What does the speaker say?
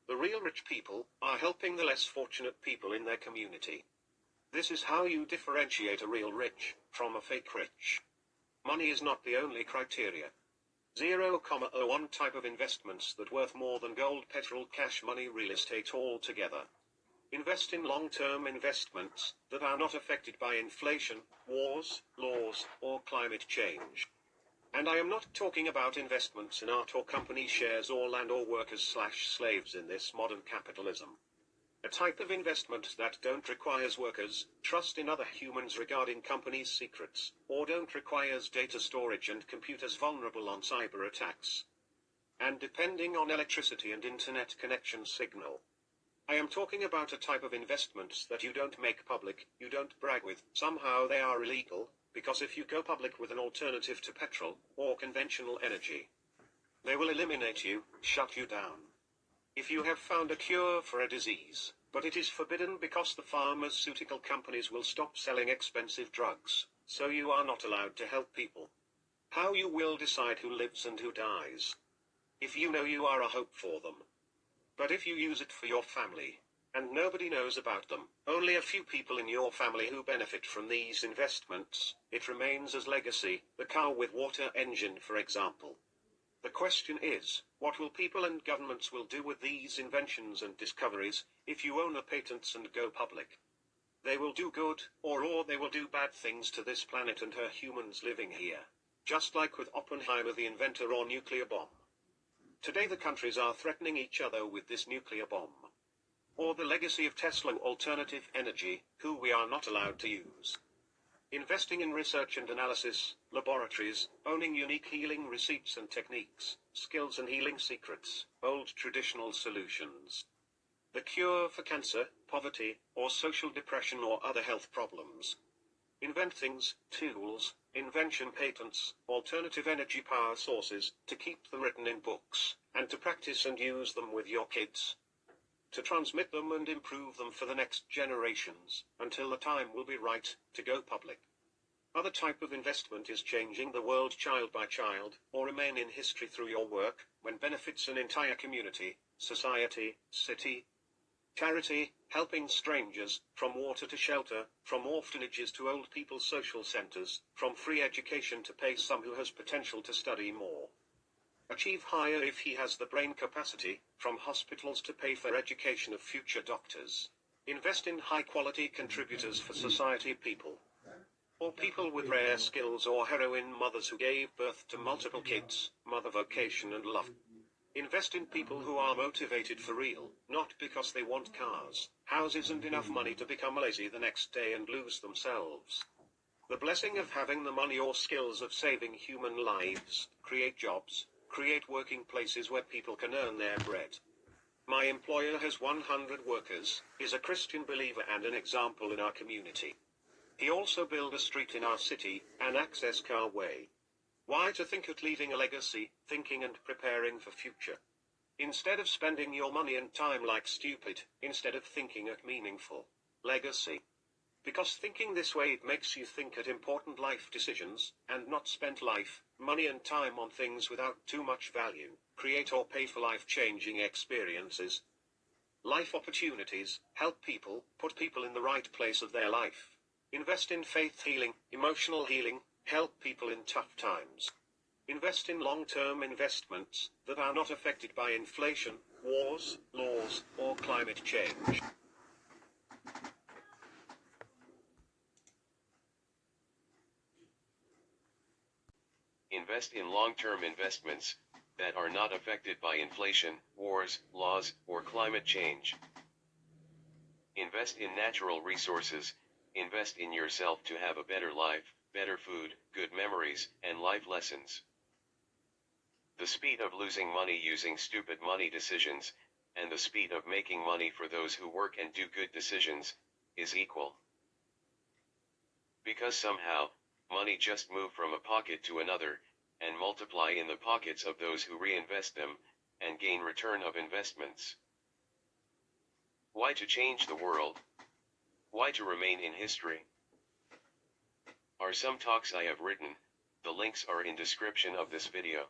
The real rich people are helping the less fortunate people in their community. This is how you differentiate a real rich from a fake rich. Money is not the only criteria. 0,01 type of investments that worth more than gold, petrol, cash, money, real estate altogether. Invest in long-term investments that are not affected by inflation, wars, laws, or climate change. And I am not talking about investments in art or company shares or land or workers/slaves in this modern capitalism. A type of investment that don't requires workers, trust in other humans regarding companies' secrets, or don't requires data storage and computers vulnerable on cyber attacks. And depending on electricity and internet connection signal. I am talking about a type of investments that you don't make public, you don't brag with, somehow they are illegal, because if you go public with an alternative to petrol, or conventional energy, they will eliminate you, shut you down. If you have found a cure for a disease, but it is forbidden because the pharmaceutical companies will stop selling expensive drugs, so you are not allowed to help people. How you will decide who lives and who dies? If you know you are a hope for them. But if you use it for your family, and nobody knows about them, only a few people in your family who benefit from these investments, it remains as legacy, the car with water engine for example. The question is, what will people and governments will do with these inventions and discoveries, if you own the patents and go public? They will do good, or they will do bad things to this planet and her humans living here. Just like with Oppenheimer the inventor or nuclear bomb. Today the countries are threatening each other with this nuclear bomb. Or the legacy of Tesla alternative energy, who we are not allowed to use. Investing in research and analysis, laboratories, owning unique healing receipts and techniques, skills and healing secrets, old traditional solutions. The cure for cancer, poverty, or social depression or other health problems. Invent things, tools, invention patents, alternative energy power sources, to keep them written in books, and to practice and use them with your kids. To transmit them and improve them for the next generations, until the time will be right, to go public. Other type of investment is changing the world child by child, or remain in history through your work, when benefits an entire community, society, city. Charity, helping strangers, from water to shelter, from orphanages to old people's social centers, from free education to pay some who has potential to study more. Achieve higher if he has the brain capacity, from hospitals to pay for education of future doctors. Invest in high-quality contributors for society people. Or people with rare skills or heroine mothers who gave birth to multiple kids, mother vocation and love. Invest in people who are motivated for real, not because they want cars, houses and enough money to become lazy the next day and lose themselves. The blessing of having the money or skills of saving human lives, create jobs, create working places where people can earn their bread. My employer has 100 workers, is a Christian believer and an example in our community. He also built a street in our city, an access car way. Why to think at leaving a legacy, thinking and preparing for future? Instead of spending your money and time like stupid, instead of thinking at meaningful legacy. Because thinking this way it makes you think at important life decisions, and not spend life, money and time on things without too much value, create or pay for life-changing experiences. Life opportunities, help people, put people in the right place of their life. Invest in faith healing, emotional healing, help people in tough times. Invest in long-term investments that are not affected by inflation, wars, laws, or climate change. Invest in long-term investments that are not affected by inflation, wars, laws, or climate change. Invest in natural resources, invest in yourself to have a better life, better food, good memories, and life lessons. The speed of losing money using stupid money decisions, and the speed of making money for those who work and do good decisions, is equal. Because somehow, money just move from a pocket to another, and multiply in the pockets of those who reinvest them, and gain return of investments. Why to change the world? Why to remain in history? Are some talks I have written, the links are in description of this video.